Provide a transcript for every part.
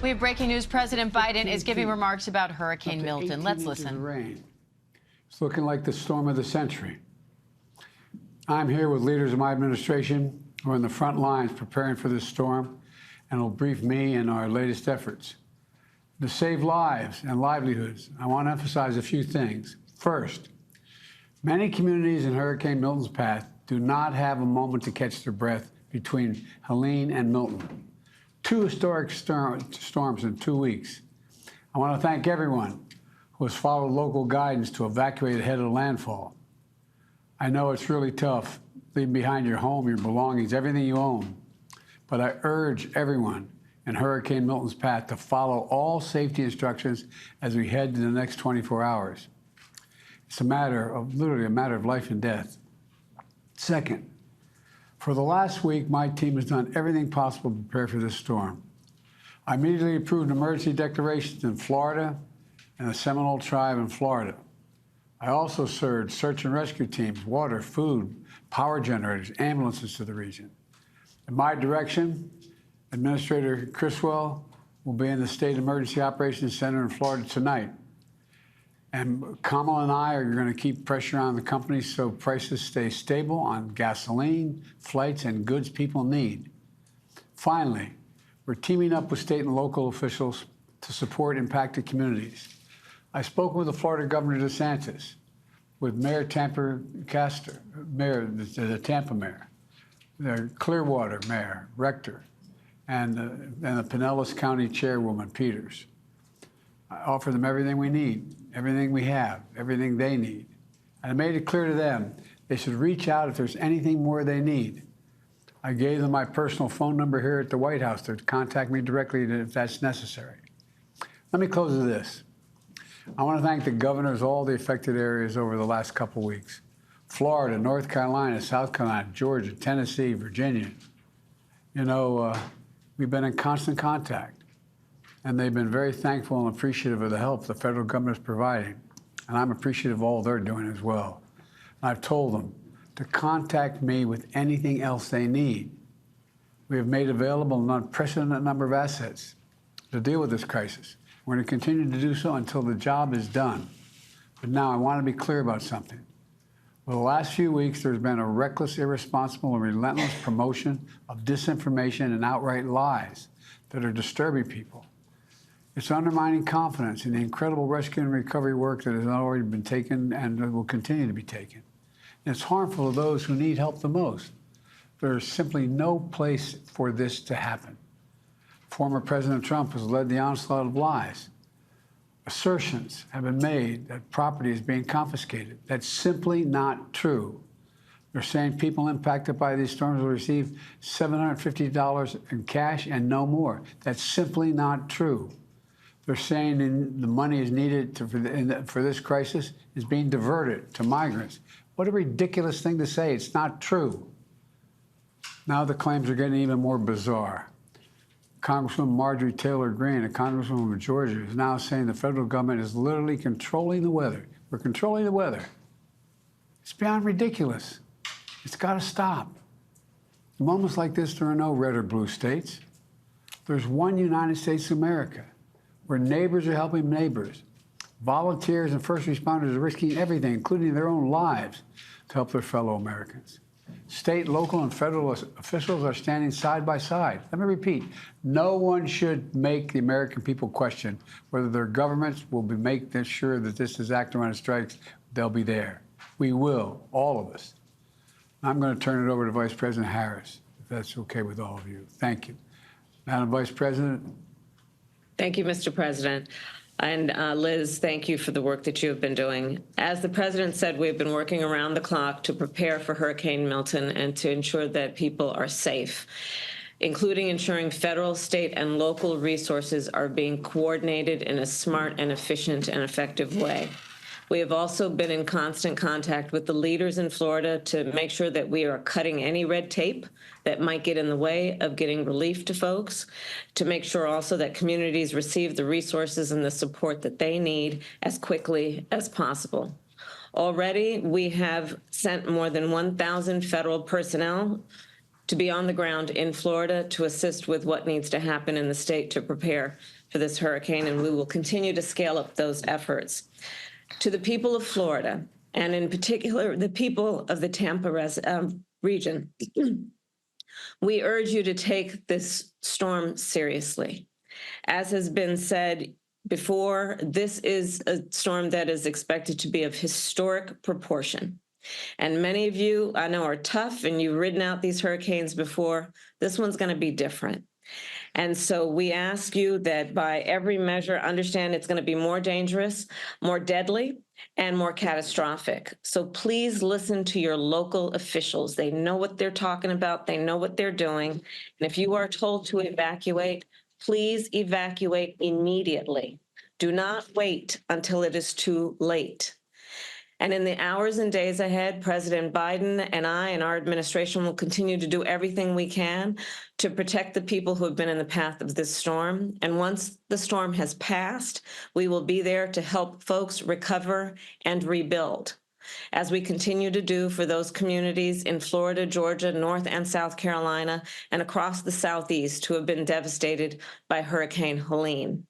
We have breaking news. President Biden is giving remarks about Hurricane Milton. Let's listen. Rain. It's looking like the storm of the century. I'm here with leaders of my administration who are in the front lines preparing for this storm and will brief me in our latest efforts. To save lives and livelihoods, I want to emphasize a few things. First, many communities in Hurricane Milton's path do not have a moment to catch their breath between Helene and Milton. Two historic storms in 2 weeks. I want to thank everyone who has followed local guidance to evacuate ahead of landfall. I know it's really tough leaving behind your home, your belongings, everything you own. But I urge everyone in Hurricane Milton's path to follow all safety instructions as we head to the next 24 hours. It's literally a matter of life and death. Second, for the last week, my team has done everything possible to prepare for this storm. I immediately approved emergency declarations in Florida and the Seminole Tribe in Florida. I also surged search and rescue teams, water, food, power generators, ambulances to the region. In my direction, Administrator Criswell will be in the State Emergency Operations Center in Florida tonight. And Kamala and I are going to keep pressure on the companies so prices stay stable on gasoline, flights, and goods people need. Finally, we're teaming up with state and local officials to support impacted communities. I spoke with the Florida Governor DeSantis, with Mayor Tampa Castor, the Tampa Mayor, the Clearwater Mayor, Rector, and the Pinellas County Chairwoman, Peters. I offer them everything we need, everything we have, everything they need. And I made it clear to them they should reach out if there's anything more they need. I gave them my personal phone number here at the White House to contact me directly if that's necessary. Let me close with this. I want to thank the governors of all the affected areas over the last couple weeks. Florida, North Carolina, South Carolina, Georgia, Tennessee, Virginia. You know, we've been in constant contact, and they've been very thankful and appreciative of the help the federal government is providing. And I'm appreciative of all they're doing as well. And I've told them to contact me with anything else they need. We have made available an unprecedented number of assets to deal with this crisis. We're going to continue to do so until the job is done. But now I want to be clear about something. Over the last few weeks, there's been a reckless, irresponsible, and relentless promotion of disinformation and outright lies that are disturbing people. It's undermining confidence in the incredible rescue and recovery work that has already been taken and will continue to be taken. And it's harmful to those who need help the most. There's simply no place for this to happen. Former President Trump has led the onslaught of lies. Assertions have been made that property is being confiscated. That's simply not true. They're saying people impacted by these storms will receive $750 in cash and no more. That's simply not true. They're saying the money is needed for this crisis is being diverted to migrants. What a ridiculous thing to say. It's not true. Now the claims are getting even more bizarre. Congresswoman Marjorie Taylor Greene, a congresswoman from Georgia, is now saying the federal government is literally controlling the weather. We're controlling the weather. It's beyond ridiculous. It's got to stop. In moments like this, there are no red or blue states. There's one United States of America, where neighbors are helping neighbors. Volunteers and first responders are risking everything, including their own lives, to help their fellow Americans. State, local, and federal officials are standing side by side. Let me repeat, no one should make the American people question whether their governments will make sure that this disaster, when it strikes, they'll be there. We will, all of us. I'm going to turn it over to Vice President Harris, if that's okay with all of you. Thank you. Madam Vice President. Thank you, Mr. President. And Liz, thank you for the work that you have been doing. As the president said, we've been working around the clock to prepare for Hurricane Milton and to ensure that people are safe, including ensuring federal, state, and local resources are being coordinated in a smart and efficient and effective way. We have also been in constant contact with the leaders in Florida to make sure that we are cutting any red tape that might get in the way of getting relief to folks, to make sure also that communities receive the resources and the support that they need as quickly as possible. Already, we have sent more than 1,000 federal personnel to be on the ground in Florida to assist with what needs to happen in the state to prepare for this hurricane, and we will continue to scale up those efforts. To the people of Florida, and in particular, the people of the Tampa region, we urge you to take this storm seriously. As has been said before, this is a storm that is expected to be of historic proportion. And many of you, I know, are tough, and you've ridden out these hurricanes before. This one's going to be different. And so we ask you that by every measure, understand it's going to be more dangerous, more deadly, and more catastrophic. So please listen to your local officials. They know what they're talking about. They know what they're doing. And if you are told to evacuate, please evacuate immediately. Do not wait until it is too late. And in the hours and days ahead, President Biden and I and our administration will continue to do everything we can to protect the people who have been in the path of this storm. And once the storm has passed, we will be there to help folks recover and rebuild, as we continue to do for those communities in Florida, Georgia, North and South Carolina, and across the Southeast who have been devastated by Hurricane Helene.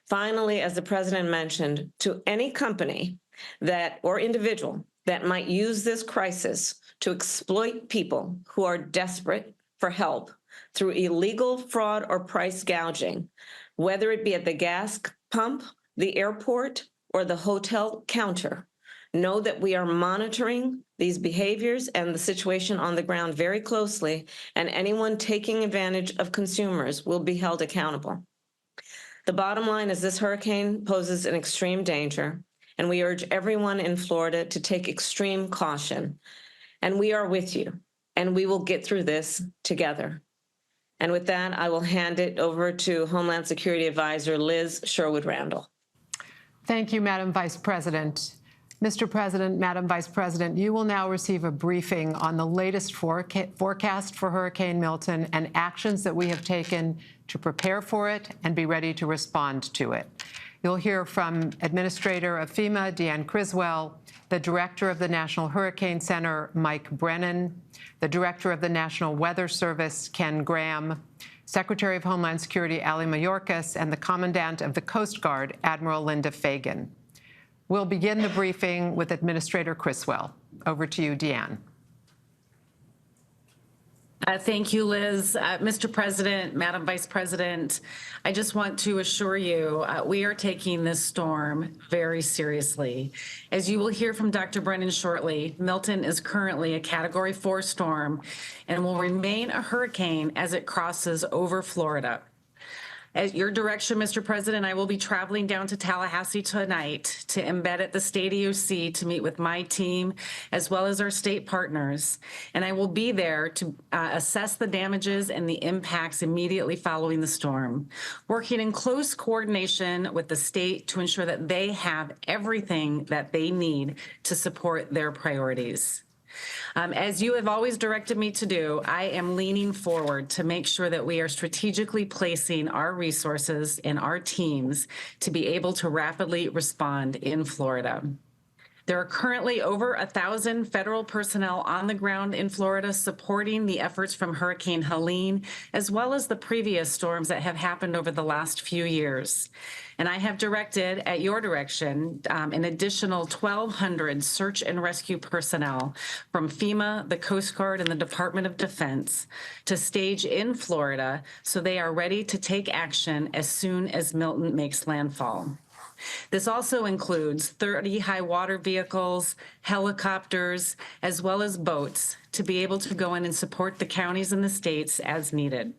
Finally, as the president mentioned, to any company that or individual that might use this crisis to exploit people who are desperate for help through illegal fraud or price gouging, whether it be at the gas pump, the airport, or the hotel counter, know that we are monitoring these behaviors and the situation on the ground very closely, and anyone taking advantage of consumers will be held accountable. The bottom line is this hurricane poses an extreme danger, and we urge everyone in Florida to take extreme caution. And we are with you, and we will get through this together. And with that, I will hand it over to Homeland Security Advisor Liz Sherwood-Randall. Thank you, Madam Vice President. Mr. President, Madam Vice President, you will now receive a briefing on the latest forecast for Hurricane Milton and actions that we have taken to prepare for it and be ready to respond to it. You'll hear from Administrator of FEMA, Deanne Criswell, the Director of the National Hurricane Center, Mike Brennan, the Director of the National Weather Service, Ken Graham, Secretary of Homeland Security, Ali Mayorkas, and the Commandant of the Coast Guard, Admiral Linda Fagan. We'll begin the briefing with Administrator Criswell. Over to you, Deanne. Thank you, Liz. Mr. President, Madam Vice President, I just want to assure you we are taking this storm very seriously. As you will hear from Dr. Brennan shortly, Milton is currently a Category 4 storm and will remain a hurricane as it crosses over Florida. At your direction, Mr. President, I will be traveling down to Tallahassee tonight to embed at the state EOC to meet with my team as well as our state partners. And I will be there to assess the damages and the impacts immediately following the storm, working in close coordination with the state to ensure that they have everything that they need to support their priorities. As you have always directed me to do, I am leaning forward to make sure that we are strategically placing our resources and our teams to be able to rapidly respond in Florida. There are currently over 1,000 federal personnel on the ground in Florida supporting the efforts from Hurricane Helene, as well as the previous storms that have happened over the last few years. And I have directed, at your direction, an additional 1,200 search and rescue personnel from FEMA, the Coast Guard, and the Department of Defense to stage in Florida so they are ready to take action as soon as Milton makes landfall. This also includes 30 high water vehicles, helicopters, as well as boats to be able to go in and support the counties and the states as needed.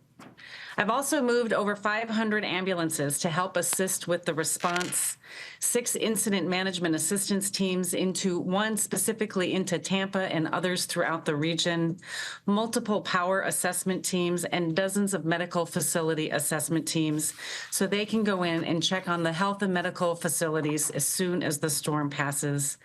I've also moved over 500 ambulances to help assist with the response, 6 incident management assistance teams, one specifically into Tampa and others throughout the region, multiple power assessment teams, and dozens of medical facility assessment teams so they can go in and check on the health and medical facilities as soon as the storm passes.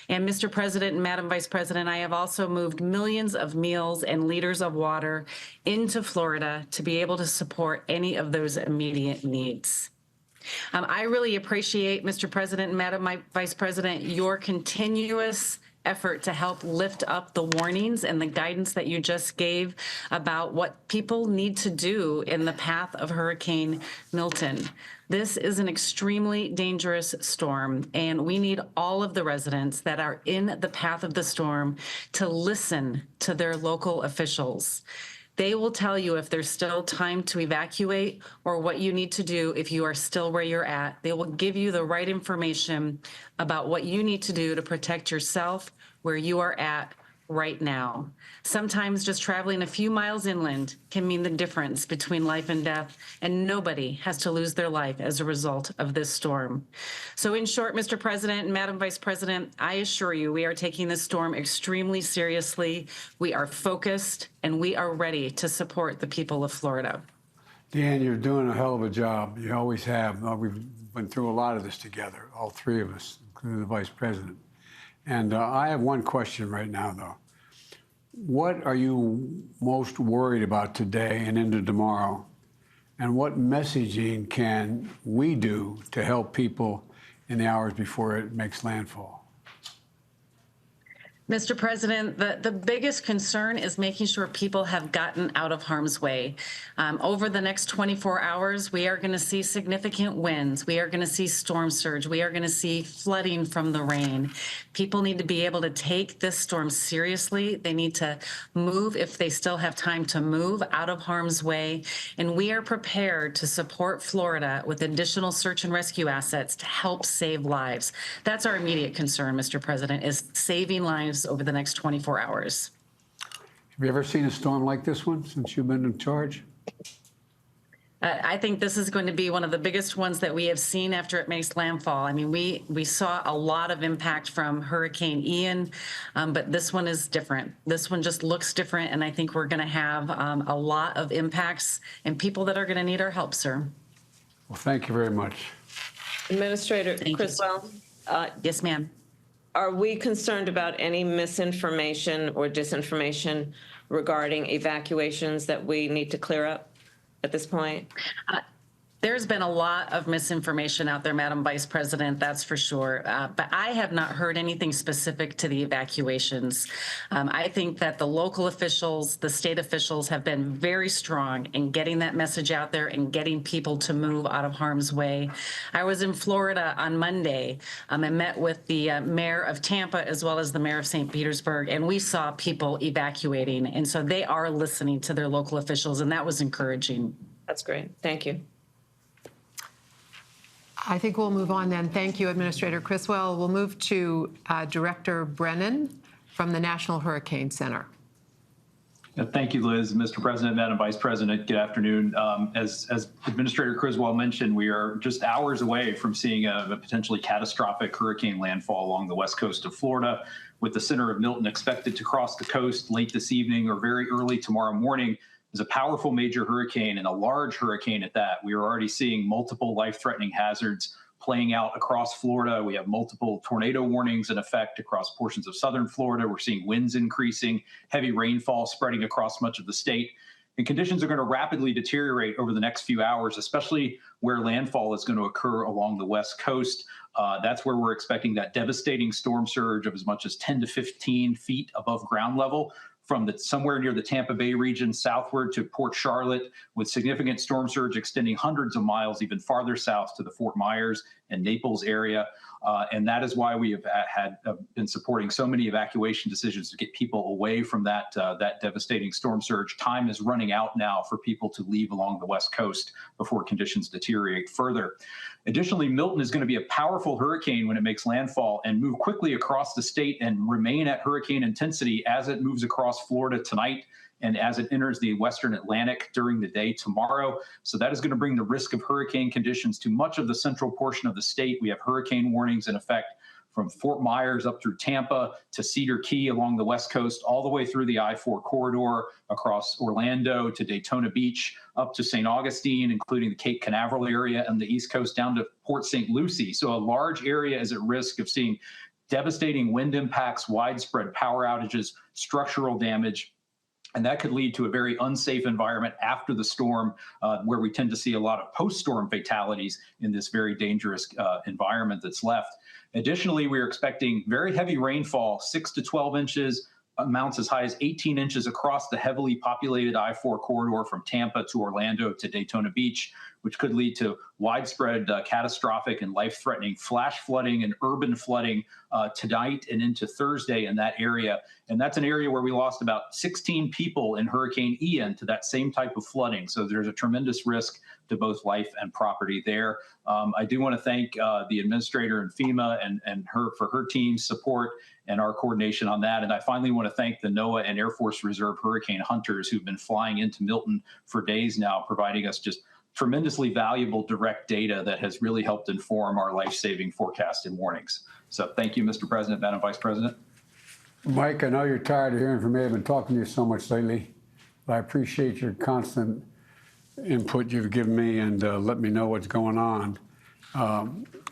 And Mr. President and Madam Vice President, I have also moved millions of meals and liters of water into Florida to be able to support any of those immediate needs. I really appreciate, Mr. President and Madam Vice President, your continuous effort to help lift up the warnings and the guidance that you just gave about what people need to do in the path of Hurricane Milton. This is an extremely dangerous storm, and we need all of the residents that are in the path of the storm to listen to their local officials. They will tell you if there's still time to evacuate or what you need to do if you are still where you're at. They will give you the right information about what you need to do to protect yourself where you are at right now. Sometimes just traveling a few miles inland can mean the difference between life and death, and nobody has to lose their life as a result of this storm. So in short, Mr. President and Madam Vice President, I assure you we are taking this storm extremely seriously. We are focused, and we are ready to support the people of Florida. Dan, you're doing a hell of a job. You always have. We've been through a lot of this together, all three of us, including the Vice President. And I have one question right now, though. What are you most worried about today and into tomorrow? And what messaging can we do to help people in the hours before it makes landfall? Mr. President, the biggest concern is making sure people have gotten out of harm's way. Over the next 24 hours, we are going to see significant winds. We are going to see storm surge. We are going to see flooding from the rain. People need to be able to take this storm seriously. They need to move, if they still have time to move, out of harm's way. And we are prepared to support Florida with additional search and rescue assets to help save lives. That's our immediate concern, Mr. President, is saving lives over the next 24 hours. Have you ever seen a storm like this one since you've been in charge? I think this is going to be one of the biggest ones that we have seen after it makes landfall. I mean, we saw a lot of impact from Hurricane Ian, but this one is different. This one just looks different, and I think we're going to have a lot of impacts and people that are going to need our help, sir. Well, thank you very much. Administrator Criswell? Yes, ma'am. Are we concerned about any misinformation or disinformation regarding evacuations that we need to clear up at this point? There's been a lot of misinformation out there, Madam Vice President, that's for sure. But I have not heard anything specific to the evacuations. I think that the local officials, the state officials have been very strong in getting that message out there and getting people to move out of harm's way. I was in Florida on Monday and met with the mayor of Tampa as well as the mayor of St. Petersburg, and we saw people evacuating. And so they are listening to their local officials, and that was encouraging. That's great. Thank you. I think we'll move on then. Thank you, Administrator Criswell. We'll move to Director Brennan from the National Hurricane Center. Thank you, Liz. Mr. President, Madam Vice President, good afternoon. As Administrator Criswell mentioned, we are just hours away from seeing a potentially catastrophic hurricane landfall along the west coast of Florida, with the center of Milton expected to cross the coast late this evening or very early tomorrow morning. Is a powerful major hurricane and a large hurricane at that. We are already seeing multiple life-threatening hazards playing out across Florida. We have multiple tornado warnings in effect across portions of southern Florida. We're seeing winds increasing, heavy rainfall spreading across much of the state. And conditions are going to rapidly deteriorate over the next few hours, especially where landfall is going to occur along the west coast. That's where we're expecting that devastating storm surge of as much as 10 to 15 feet above ground level, from somewhere near the Tampa Bay region southward to Port Charlotte, with significant storm surge extending hundreds of miles even farther south to the Fort Myers and Naples area. And that is why we have been supporting so many evacuation decisions to get people away from that devastating storm surge. Time is running out now for people to leave along the west coast before conditions deteriorate further. Additionally, Milton is going to be a powerful hurricane when it makes landfall and move quickly across the state and remain at hurricane intensity as it moves across Florida tonight and as it enters the western Atlantic during the day tomorrow. So that is going to bring the risk of hurricane conditions to much of the central portion of the state. We have hurricane warnings in effect from Fort Myers up through Tampa to Cedar Key along the west coast, all the way through the I-4 corridor across Orlando to Daytona Beach, up to St. Augustine, including the Cape Canaveral area and the east coast down to Port St. Lucie. So a large area is at risk of seeing devastating wind impacts, widespread power outages, structural damage, And that could lead to a very unsafe environment after the storm, where we tend to see a lot of post-storm fatalities in this very dangerous environment that's left. Additionally, we're expecting very heavy rainfall, 6 to 12 inches, amounts as high as 18 inches across the heavily populated I-4 corridor from Tampa to Orlando to Daytona Beach, which could lead to widespread catastrophic and life-threatening flash flooding and urban flooding tonight and into Thursday in that area. And that's an area where we lost about 16 people in Hurricane Ian to that same type of flooding. So there's a tremendous risk to both life and property there. I do want to thank the administrator and FEMA and her for her team's support and our coordination on that. And I finally want to thank the NOAA and Air Force Reserve hurricane hunters who've been flying into Milton for days now, providing us just tremendously valuable direct data that has really helped inform our life-saving forecast and warnings. So thank you, Mr. President, Madam Vice President. Mike, I know you're tired of hearing from me. I've been talking to you so much lately, but I appreciate your constant input you've given me and let me know what's going on.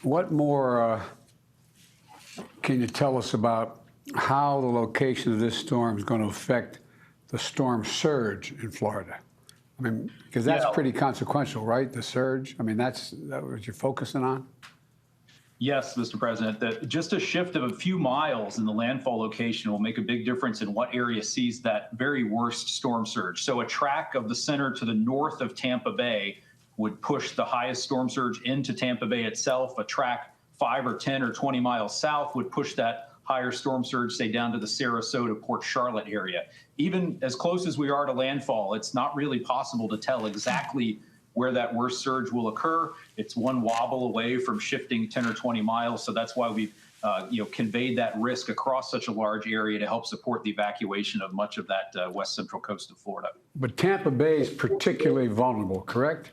What more can you tell us about how the location of this storm is going to affect the storm surge in Florida? I mean, because that's pretty consequential, right? The surge. I mean, that's what you're focusing on? Yes, Mr. President, just a shift of a few miles in the landfall location will make a big difference in what area sees that very worst storm surge. So a track of the center to the north of Tampa Bay would push the highest storm surge into Tampa Bay itself. A track 5 or 10 or 20 miles south would push that higher storm surge, say, down to the Sarasota, Port Charlotte area. Even as close as we are to landfall, it's not really possible to tell exactly where that worst surge will occur. It's one wobble away from shifting 10 or 20 miles. So that's why we've conveyed that risk across such a large area to help support the evacuation of much of that west central coast of Florida. But Tampa Bay is particularly vulnerable, correct?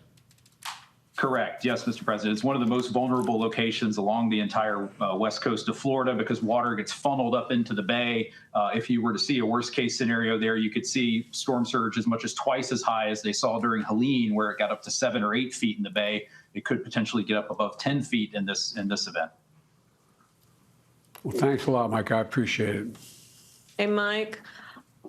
Correct. Yes, Mr. President. It's one of the most vulnerable locations along the entire west coast of Florida because water gets funneled up into the bay. If you were to see a worst case scenario there, you could see storm surge as much as twice as high as they saw during Helene, where it got up to 7 or 8 feet in the bay. It could potentially get up above 10 feet in this event. Well, thanks a lot, Mike. I appreciate it. Hey, Mike.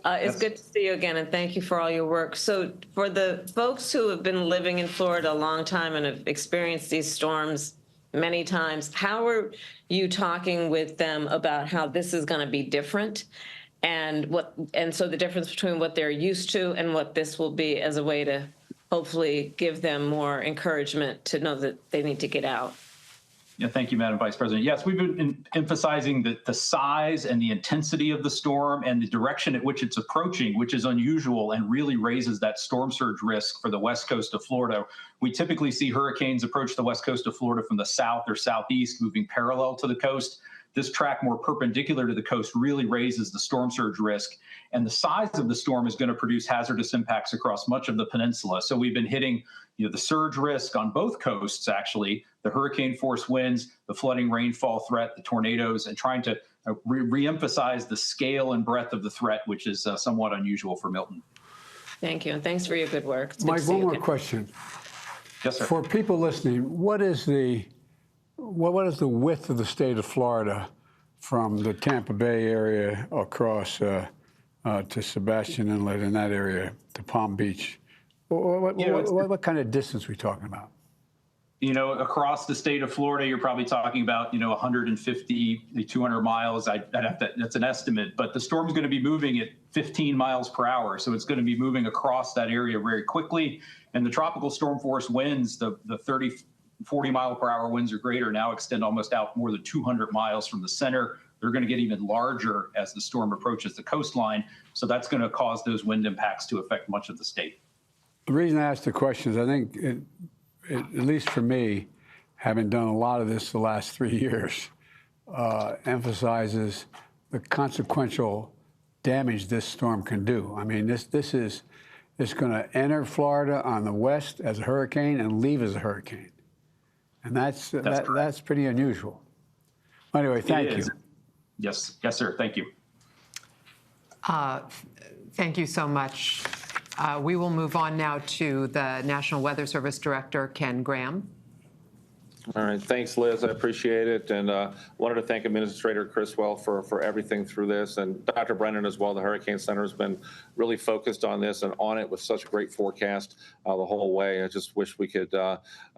It's good to see you again, and thank you for all your work. So for the folks who have been living in Florida a long time and have experienced these storms many times, how are you talking with them about how this is going to be different and so the difference between what they're used to and what this will be as a way to hopefully give them more encouragement to know that they need to get out? Yeah, thank you, Madam Vice President. Yes, we've been emphasizing the size and the intensity of the storm and the direction at which it's approaching, which is unusual and really raises that storm surge risk for the west coast of Florida. We typically see hurricanes approach the west coast of Florida from the south or southeast, moving parallel to the coast. This track more perpendicular to the coast really raises the storm surge risk. And the size of the storm is going to produce hazardous impacts across much of the peninsula. So we've been hitting the surge risk on both coasts, actually, the hurricane force winds, the flooding rainfall threat, the tornadoes, and trying to re-emphasize the scale and breadth of the threat, which is somewhat unusual for Milton. Thank you, and thanks for your good work. Mike, one more question. Yes, sir. For people listening, what is the width of the state of Florida from the Tampa Bay area across to Sebastian Inlet in that area to Palm Beach? What kind of distance are we talking about? Across the state of Florida, you're probably talking about, 150, 200 miles. That's an estimate, but the storm's going to be moving at 15 miles per hour. So it's going to be moving across that area very quickly. And the tropical storm force winds, the 30, 40 mile per hour winds or greater now extend almost out more than 200 miles from the center. They're going to get even larger as the storm approaches the coastline. So that's going to cause those wind impacts to affect much of the state. The reason I asked the question is I think, at least for me, having done a lot of this the last 3 years, emphasizes the consequential damage this storm can do. I mean, it's going to enter Florida on the west as a hurricane and leave as a hurricane. And that's pretty unusual. Anyway, thank you. Yes, sir. Thank you. Thank you so much. We will move on now to the National Weather Service Director, Ken Graham. All right, thanks, Liz. I appreciate it, and wanted to thank Administrator Criswell for everything through this, and Dr. Brennan as well. The Hurricane Center has been really focused on this and on it with such a great forecast the whole way. I just wish we could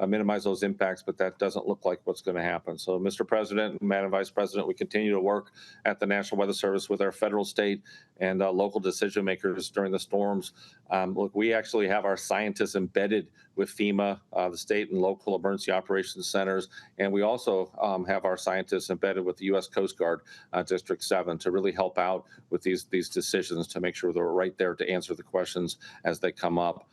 minimize those impacts, but that doesn't look like what's going to happen. So, Mr. President, Madam Vice President, we continue to work at the National Weather Service with our federal, state, and local decision makers during the storms. Look, we actually have our scientists embedded with FEMA, the state and local emergency operations centers, and we also have our scientists embedded with the U.S. Coast Guard District 7 to really help out with these decisions to make sure they're right there to answer the questions as they come up.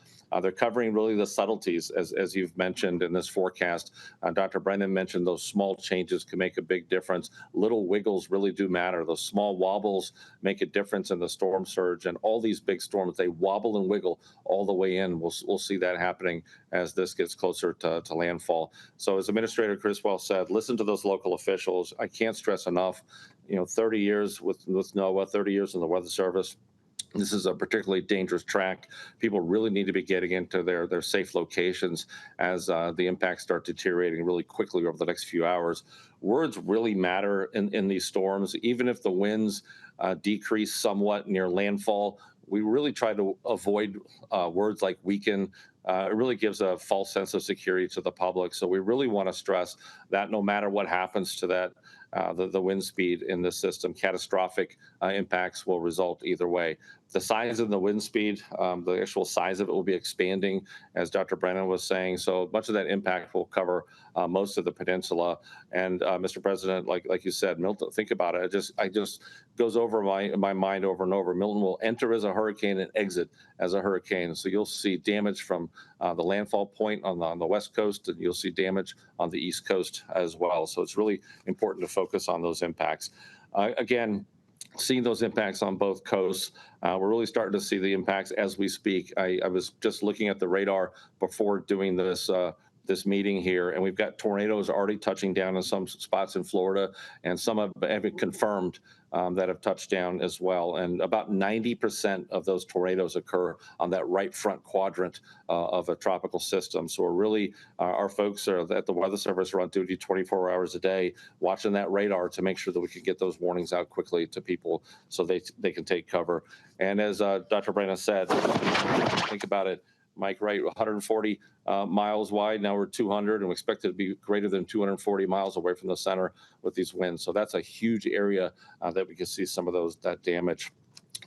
They're covering really the subtleties, as you've mentioned in this forecast. Dr. Brennan mentioned those small changes can make a big difference. Little wiggles really do matter. Those small wobbles make a difference in the storm surge. And all these big storms, they wobble and wiggle all the way in. We'll see that happening as this gets closer to landfall. So as Administrator Criswell said, listen to those local officials. I can't stress enough, 30 years with NOAA, 30 years in the Weather Service. This is a particularly dangerous track. People really need to be getting into their safe locations as the impacts start deteriorating really quickly over the next few hours. Words really matter in these storms. Even if the winds decrease somewhat near landfall, we really try to avoid words like weaken. It really gives a false sense of security to the public. So we really want to stress that no matter what happens to that, the wind speed in this system, catastrophic impacts will result either way. The size of the wind speed, the actual size of it will be expanding, as Dr. Brennan was saying. So much of that impact will cover most of the peninsula. And Mr. President, like you said, Milton, think about it. I just goes over my mind over and over. Milton will enter as a hurricane and exit as a hurricane. So you'll see damage from the landfall point on the west coast, and you'll see damage on the east coast as well. So it's really important to focus on those impacts. Again, seeing those impacts on both coasts. We're really starting to see the impacts as we speak. I was just looking at the radar before doing this meeting here, and we've got tornadoes already touching down in some spots in Florida, and some have been confirmed that have touched down as well. And about 90% of those tornadoes occur on that right front quadrant of a tropical system. So we're really, our folks are at the Weather Service are on duty 24 hours a day, watching that radar to make sure that we can get those warnings out quickly to people so they can take cover. And as Dr. Brennan said, think about it, Mike, right, 140 miles wide. Now we're 200, and we expect it to be greater than 240 miles away from the center with these winds. So that's a huge area that we can see some of that damage.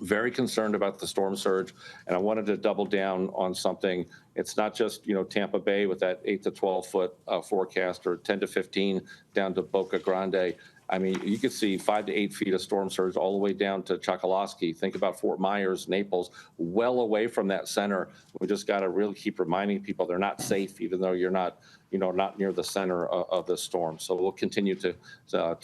Very concerned about the storm surge, and I wanted to double down on something. It's not just Tampa Bay with that 8 to 12 foot forecast, or 10 to 15 down to Boca Grande. I mean, you could see 5 to 8 feet of storm surge all the way down to Chokoloskee. Think about Fort Myers, Naples, well away from that center. We just got to really keep reminding people they're not safe, even though you're not, not near the center of the storm. So we'll continue to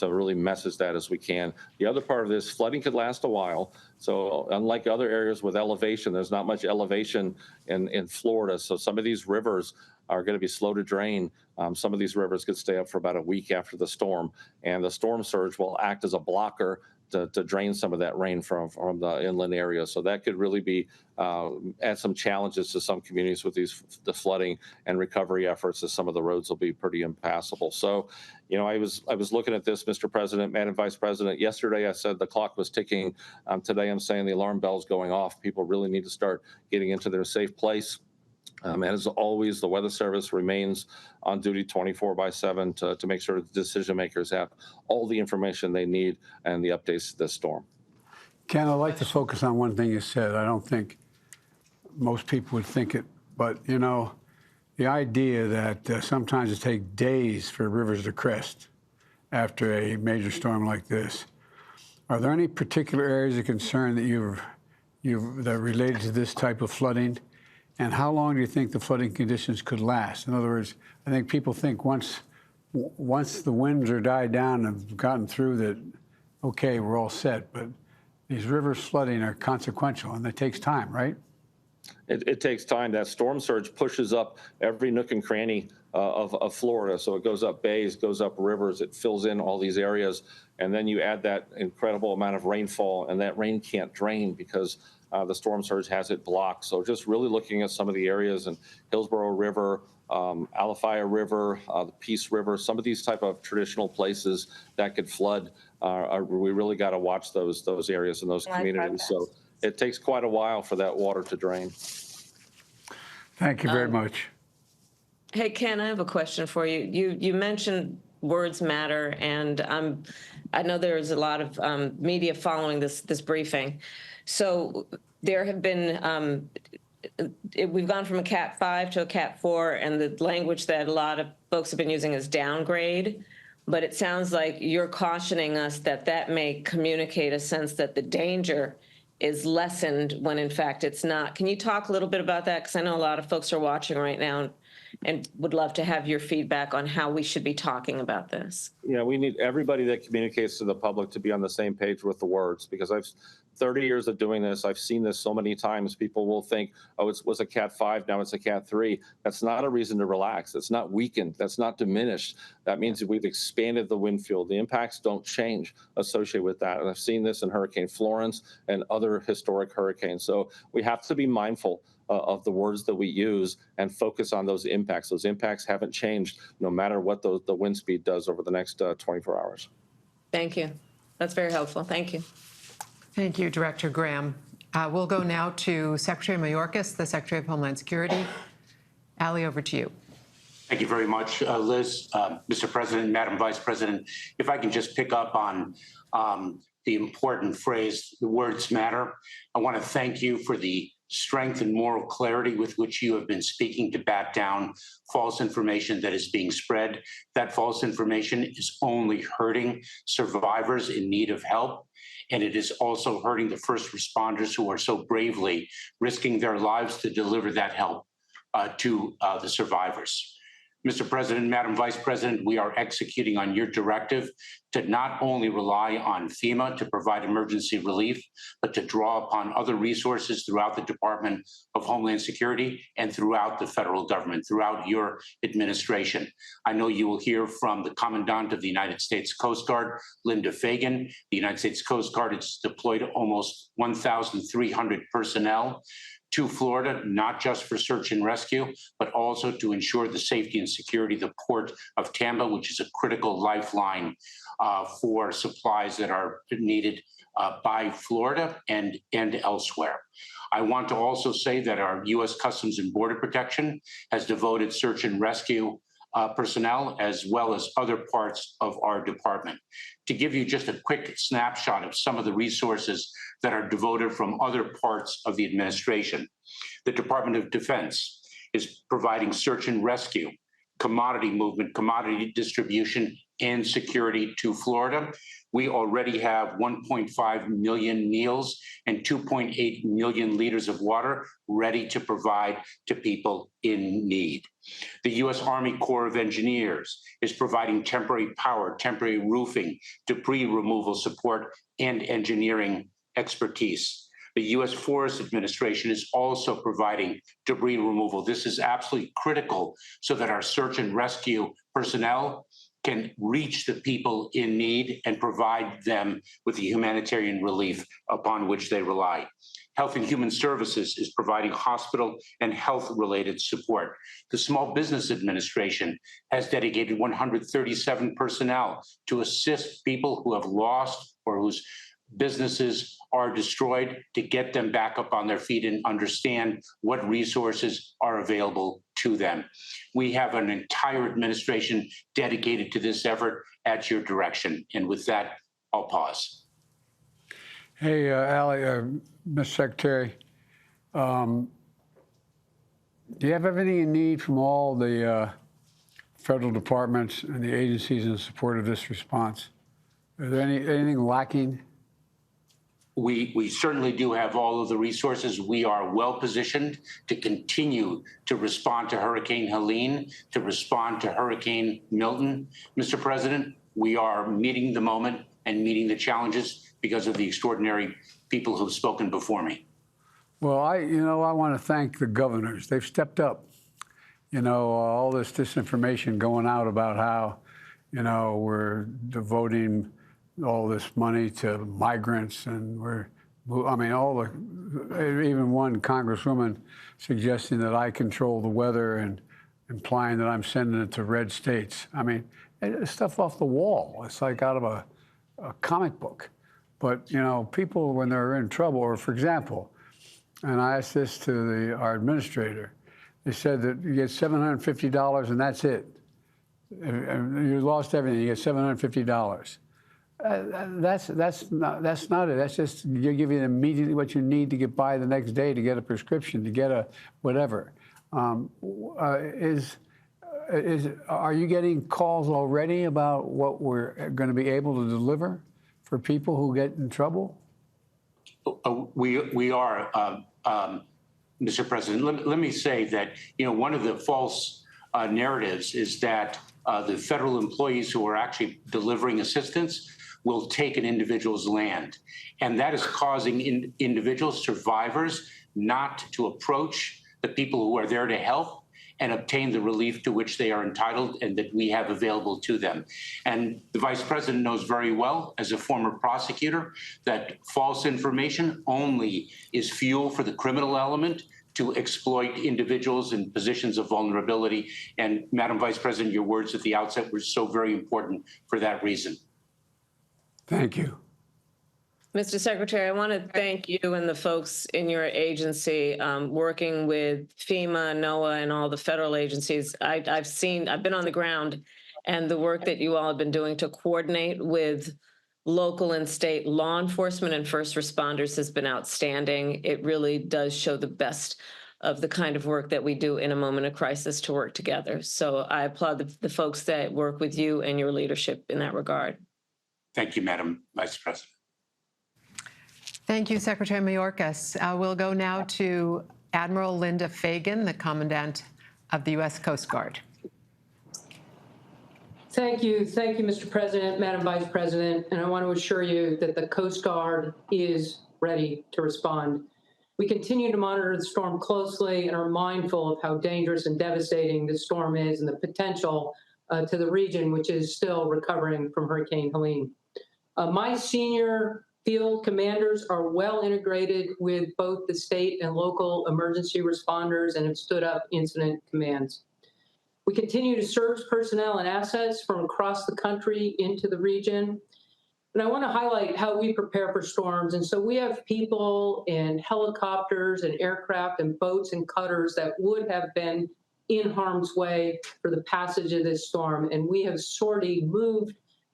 really message that as we can. The other part of this, flooding could last a while. So unlike other areas with elevation, there's not much elevation in Florida. So some of these rivers are going to be slow to drain. Some of these rivers could stay up for about a week after the storm, and the storm surge will act as a blocker to drain some of that rain from the inland area. So that could really be add some challenges to some communities with the flooding and recovery efforts, as some of the roads will be pretty impassable. So, I was looking at this, Mr. President, Madam Vice President. Yesterday I said the clock was ticking. Today I'm saying the alarm bell's going off. People really need to start getting into their safe place. As always, the Weather Service remains on duty 24/7 to make sure the decision makers have all the information they need and the updates to this storm. Ken, I'd like to focus on one thing you said. I don't think most people would think it, but the idea that sometimes it takes days for rivers to crest after a major storm like this. Are there any particular areas of concern that that related to this type of flooding? And how long do you think the flooding conditions could last? In other words, I think people think once the winds are died down and have gotten through that, okay, we're all set. But these rivers flooding are consequential, and it takes time, right? It takes time. That storm surge pushes up every nook and cranny of Florida. So it goes up bays, goes up rivers, it fills in all these areas. And then you add that incredible amount of rainfall, and that rain can't drain because the storm surge has it blocked. So just really looking at some of the areas in Hillsborough River, Alafaya River, the Peace River, some of these type of traditional places that could flood. We really got to watch those areas and those communities. So it takes quite a while for that water to drain. Thank you very much. Hey, Ken, I have a question for you. You mentioned words matter, and I know there's a lot of media following this briefing. So there have been, we've gone from a Cat 5 to a Cat 4, and the language that a lot of folks have been using is downgrade. But it sounds like you're cautioning us that that may communicate a sense that the danger is lessened when in fact it's not. Can you talk a little bit about that? Because I know a lot of folks are watching right now and would love to have your feedback on how we should be talking about this. Yeah, we need everybody that communicates to the public to be on the same page with the words, because I've 30 years of doing this. I've seen this so many times. People will think, oh, it was a Cat 5, now it's a Cat 3. That's not a reason to relax. It's not weakened. That's not diminished. That means that we've expanded the wind field. The impacts don't change associated with that. And I've seen this in Hurricane Florence and other historic hurricanes. So we have to be mindful of the words that we use and focus on those impacts. Those impacts haven't changed no matter what the wind speed does over the next 24 hours. Thank you. That's very helpful. Thank you. Thank you, Director Graham. We'll go now to Secretary Mayorkas, the Secretary of Homeland Security. Ali, over to you. Thank you very much, Liz. Mr. President, Madam Vice President, if I can just pick up on the important phrase, the words matter. I want to thank you for the strength and moral clarity with which you have been speaking to bat down false information that is being spread. That false information is only hurting survivors in need of help, and it is also hurting the first responders who are so bravely risking their lives to deliver that help to the survivors. Mr. President, Madam Vice President, we are executing on your directive to not only rely on FEMA to provide emergency relief, but to draw upon other resources throughout the Department of Homeland Security and throughout the federal government, throughout your administration. I know you will hear from the Commandant of the United States Coast Guard, Linda Fagan. The United States Coast Guard has deployed almost 1,300 personnel to Florida, not just for search and rescue, but also to ensure the safety and security of the port of Tampa, which is a critical lifeline for supplies that are needed by Florida and elsewhere. I want to also say that our U.S. Customs and Border Protection has devoted search and rescue personnel as well as other parts of our department. To give you just a quick snapshot of some of the resources that are devoted from other parts of the administration, the Department of Defense is providing search and rescue, commodity movement, commodity distribution, and security to Florida. We already have 1.5 million meals and 2.8 million liters of water ready to provide to people in need. The U.S. Army Corps of Engineers is providing temporary power, temporary roofing, debris removal support, and engineering expertise. The U.S. Forest Administration is also providing debris removal. This is absolutely critical so that our search and rescue personnel can reach the people in need and provide them with the humanitarian relief upon which they rely. Health and Human Services is providing hospital and health-related support. The Small Business Administration has dedicated 137 personnel to assist people who have lost or whose businesses are destroyed, to get them back up on their feet and understand what resources are available to them. We have an entire administration dedicated to this effort at your direction. And with that, I'll pause. Hey, Ali, Mr. Secretary, do you have everything you need from all the federal departments and the agencies in support of this response? Is there anything lacking? We certainly do have all of the resources. We are well positioned to continue to respond to Hurricane Helene, to respond to Hurricane Milton. Mr. President, we are meeting the moment and meeting the challenges because of the extraordinary people who've spoken before me. Well, I want to thank the governors. They've stepped up. All this disinformation going out about how, we're devoting all this money to migrants and we're I mean, even one congresswoman suggesting that I control the weather and implying that I'm sending it to red states. I mean, it's stuff off the wall. It's like out of a comic book. But, you know, people, when they're in trouble, or for example, and I asked this to our administrator, they said that you get $750 and that's it. You lost everything, you get $750. That's not it. That's just you give you immediately what you need to get by the next day, to get a prescription, to get a whatever. Are you getting calls already about what we're going to be able to deliver for people who get in trouble? We are, Mr. President. Let me say that, you know, one of the false narratives is that the federal employees who are actually delivering assistance will take an individual's land. And that is causing individuals, survivors, not to approach the people who are there to help and obtain the relief to which they are entitled and that we have available to them. And the Vice President knows very well, as a former prosecutor, that false information only is fuel for the criminal element to exploit individuals in positions of vulnerability. And Madam Vice President, your words at the outset were so very important for that reason. Thank you. Mr. Secretary, I want to thank you and the folks in your agency working with FEMA, NOAA, and all the federal agencies. I've been on the ground, and the work that you all have been doing to coordinate with local and state law enforcement and first responders has been outstanding. It really does show the best of the kind of work that we do in a moment of crisis to work together. So I applaud the folks that work with you and your leadership in that regard. Thank you, Madam Vice President. Thank you, Secretary Mayorkas. We'll go now to Admiral Linda Fagan, the Commandant of the U.S. Coast Guard. Thank you, Mr. President, Madam Vice President, and I want to assure you that the Coast Guard is ready to respond. We continue to monitor the storm closely and are mindful of how dangerous and devastating this storm is and the potential to the region, which is still recovering from Hurricane Helene. My senior field commanders are well integrated with both the state and local emergency responders and have stood up incident commands. We continue to surge personnel and assets from across the country into the region. And I want to highlight how we prepare for storms. And so we have people in helicopters and aircraft and boats and cutters that would have been in harm's way for the passage of this storm. And we have sorely moved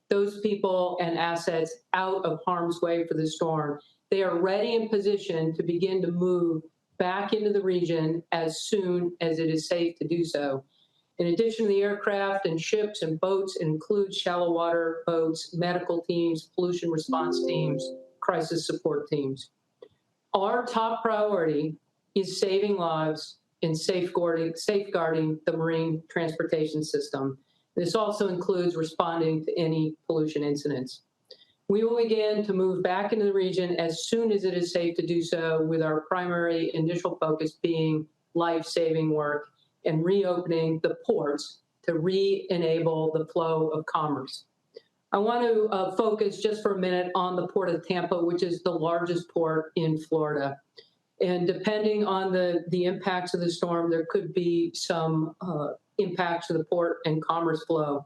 those people and assets out of harm's way for the storm. They are ready and positioned to begin to move back into the region as soon as it is safe to do so. In addition to the aircraft and ships and boats, it includes shallow water boats, medical teams, pollution response teams, crisis support teams. Our top priority is saving lives and safeguarding the marine transportation system. This also includes responding to any pollution incidents. We will begin to move back into the region as soon as it is safe to do so, with our primary initial focus being life-saving work and reopening the ports to re-enable the flow of commerce. I want to focus just for a minute on the Port of Tampa, which is the largest port in Florida. And depending on the impacts of the storm, there could be some impacts to the port and commerce flow.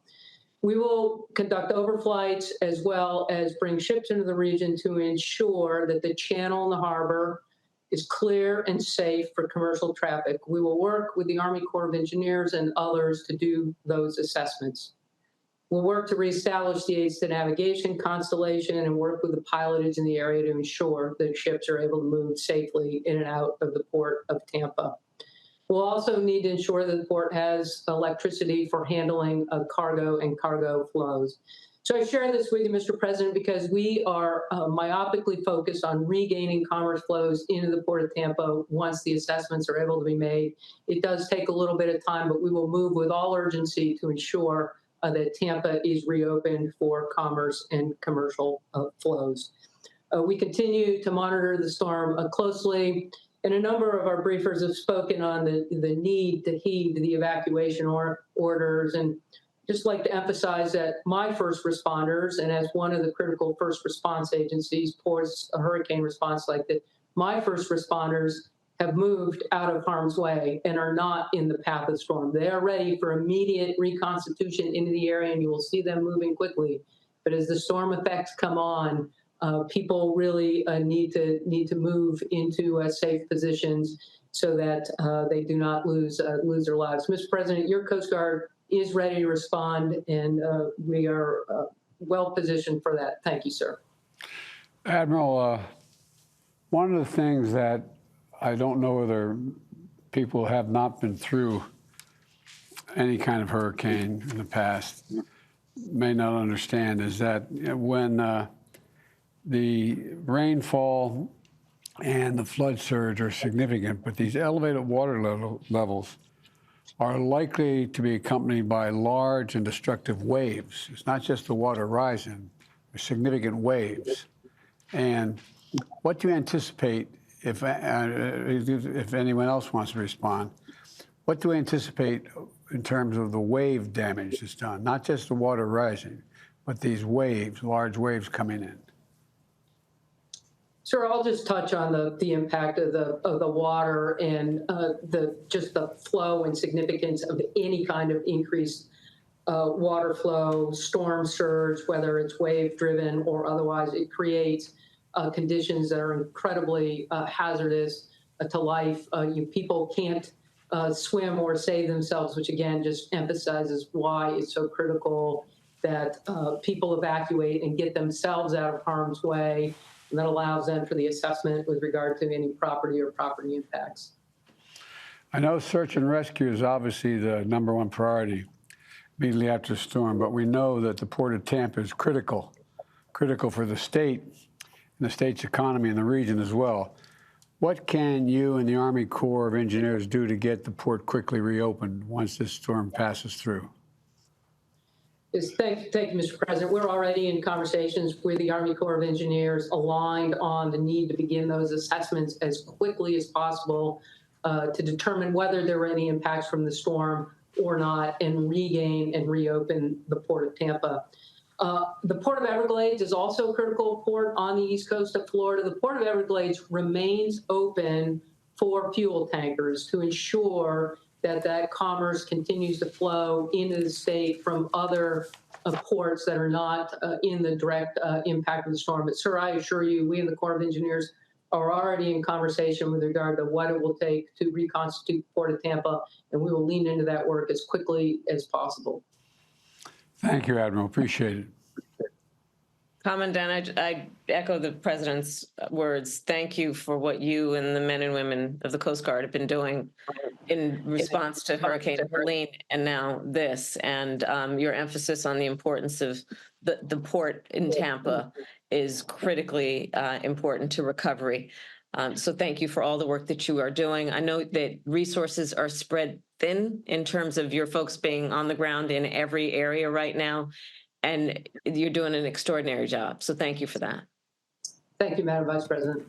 We will conduct overflights as well as bring ships into the region to ensure that the channel and the harbor is clear and safe for commercial traffic. We will work with the Army Corps of Engineers and others to do those assessments. We'll work to reestablish the aids to navigation constellation and work with the pilotage in the area to ensure that ships are able to move safely in and out of the Port of Tampa. We'll also need to ensure that the port has electricity for handling of cargo and cargo flows. So I share this with you, Mr. President, because we are myopically focused on regaining commerce flows into the Port of Tampa once the assessments are able to be made. It does take a little bit of time, but we will move with all urgency to ensure that Tampa is reopened for commerce and commercial flows. We continue to monitor the storm closely, and a number of our briefers have spoken on the need to heed the evacuation orders. And just like to emphasize that my first responders, and as one of the critical first response agencies pours a hurricane response like that, my first responders have moved out of harm's way and are not in the path of the storm. They are ready for immediate reconstitution into the area, and you will see them moving quickly. But as the storm effects come on, people really need to move into safe positions so that they do not lose their lives. Mr. President, your Coast Guard is ready to respond, and we are well positioned for that. Thank you, sir. Admiral, one of the things that I don't know whether people have not been through any kind of hurricane in the past may not understand is that when the rainfall and the flood surge are significant, but these elevated water levels are likely to be accompanied by large and destructive waves. It's not just the water rising, there's significant waves. And what do you anticipate, if anyone else wants to respond, what do we anticipate in terms of the wave damage that's done? Not just the water rising, but these waves, large waves coming in. Sir, I'll just touch on the impact of the water and just the flow and significance of any kind of increased water flow, storm surge, whether it's wave driven or otherwise. It creates conditions that are incredibly hazardous to life. People can't swim or save themselves, which again just emphasizes why it's so critical that people evacuate and get themselves out of harm's way. And that allows them for the assessment with regard to any property or property impacts. I know search and rescue is obviously the #1 priority immediately after the storm, but we know that the Port of Tampa is critical for the state and the state's economy and the region as well. What can you and the Army Corps of Engineers do to get the port quickly reopened once this storm passes through? Thank you, Mr. President. We're already in conversations with the Army Corps of Engineers aligned on the need to begin those assessments as quickly as possible to determine whether there were any impacts from the storm or not and regain and reopen the Port of Tampa. The Port of Everglades is also a critical port on the east coast of Florida. The Port of Everglades remains open for fuel tankers to ensure that commerce continues to flow into the state from other ports that are not in the direct impact of the storm. But, sir, I assure you, we in the Corps of Engineers are already in conversation with regard to what it will take to reconstitute the Port of Tampa, and we will lean into that work as quickly as possible. Thank you, Admiral. Appreciate it. Commandant, I echo the President's words. Thank you for what you and the men and women of the Coast Guard have been doing in response to Hurricane Helene and now this. And your emphasis on the importance of the port in Tampa is critically important to recovery. So thank you for all the work that you are doing. I know that resources are spread thin in terms of your folks being on the ground in every area right now. And you're doing an extraordinary job. So thank you for that. Thank you, Madam Vice President.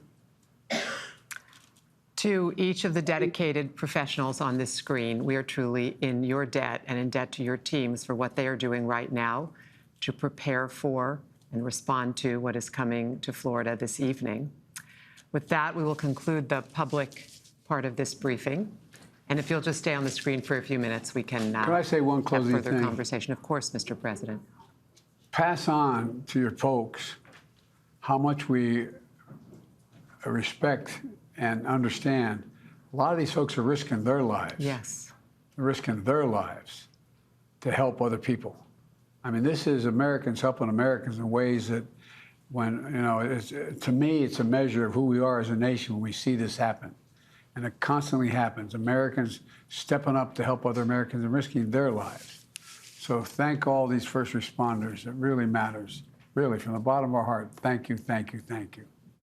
To each of the dedicated professionals on this screen, we are truly in your debt and in debt to your teams for what they are doing right now to prepare for and respond to what is coming to Florida this evening. With that, we will conclude the public part of this briefing. And if you'll just stay on the screen for a few minutes, we can I say one closing have further thing? conversation. Of course, Mr. President. Pass on to your folks how much we respect and understand. A lot of these folks are risking their lives. Yes. Risking their lives to help other people. I mean, this is Americans helping Americans in ways that when, to me, it's a measure of who we are as a nation when we see this happen. And it constantly happens. Americans stepping up to help other Americans and risking their lives. So thank all these first responders. It really matters. Really, from the bottom of our heart, thank you, thank you, thank you.